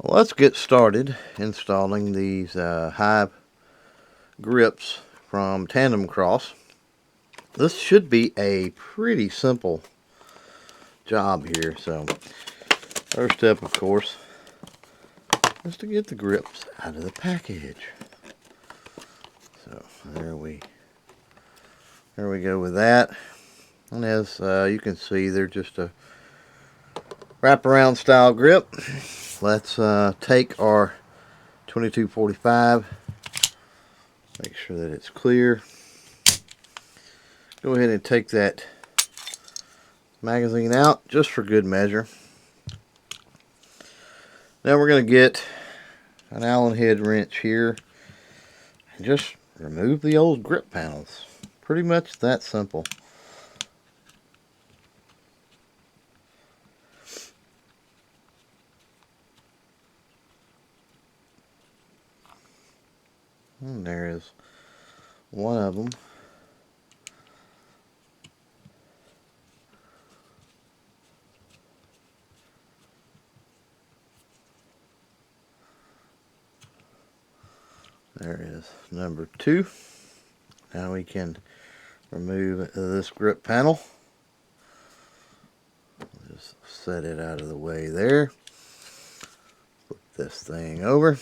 Well, let's get started installing these Hive grips from Tandemkross. This should be a pretty simple job here. So first step, of course, is to get the grips out of the package. So there we go with that. And as you can see, they're just a wraparound style grip. Let's take our 2245, make sure that it's clear. Go ahead and take that magazine out just for good measure. Now we're going to get an Allen head wrench here and just remove the old grip panels. Pretty much that simple. And there is one of them. There is number 2. Now we can remove this grip panel. Just set it out of the way there. Flip this thing over.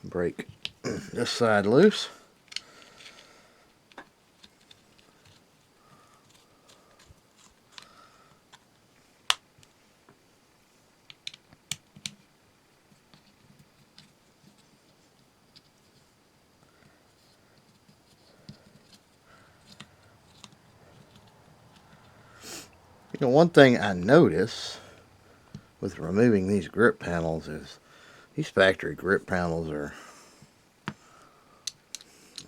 Break this side loose. You know, one thing I notice with removing these grip panels is these factory grip panels are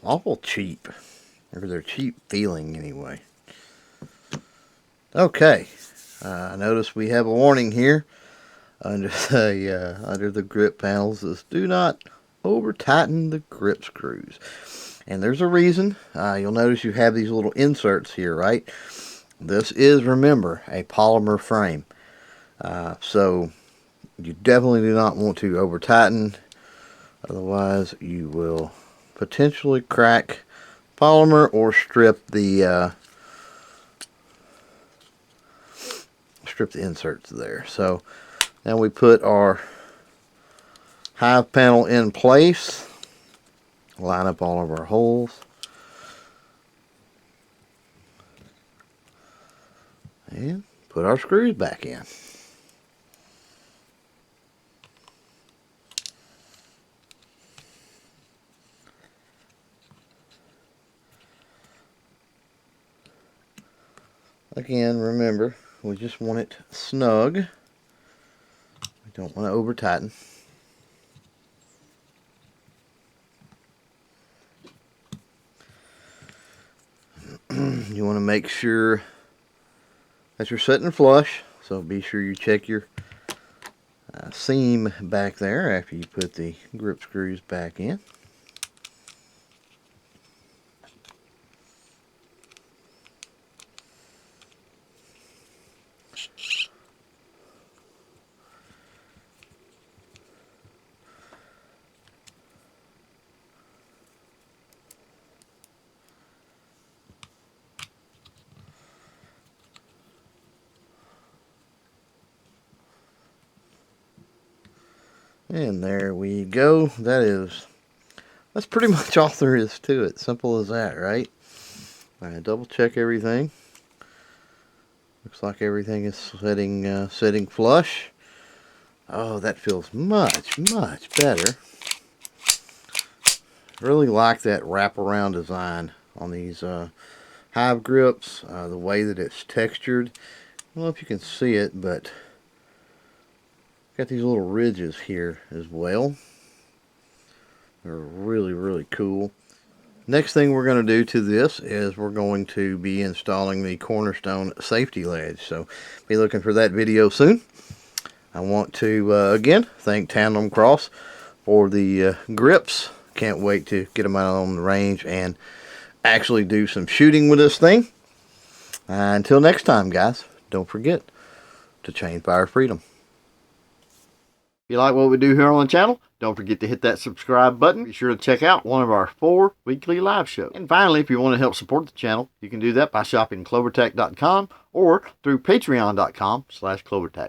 awful cheap, or they're cheap feeling anyway. Okay, I notice we have a warning here under the grip panels. Is do not over tighten the grip screws, and there's a reason. You'll notice you have these little inserts here, right? This is, remember, a polymer frame, so you definitely do not want to over tighten, otherwise you will potentially crack polymer or strip the inserts there. So now we put our Hive panel in place, line up all of our holes, and put our screws back in. Again, remember, we just want it snug. We don't want to over tighten. You want to make sure that you're sitting flush, so be sure you check your seam back there after you put the grip screws back in. And there we go. That's pretty much all there is to it. Simple as that, right? Double check everything. Looks like everything is sitting flush. Oh, that feels much better. Really like that wraparound design on these Hive grips. The way that it's textured. I don't know if you can see it, but got these little ridges here as well. They're really cool. Next thing we're going to do to this is we're going to be installing the cornerstone safety ledge. So be looking for that video soon. I want to again thank Tandemkross for the grips. Can't wait to get them out on the range and actually do some shooting with this thing. Until next time, guys, don't forget to chain fire freedom. If you like what we do here on the channel, don't forget to hit that subscribe button. Be sure to check out one of our 4 weekly live shows. And finally, if you want to help support the channel, you can do that by shopping CloverTac.com or through Patreon.com/CloverTac.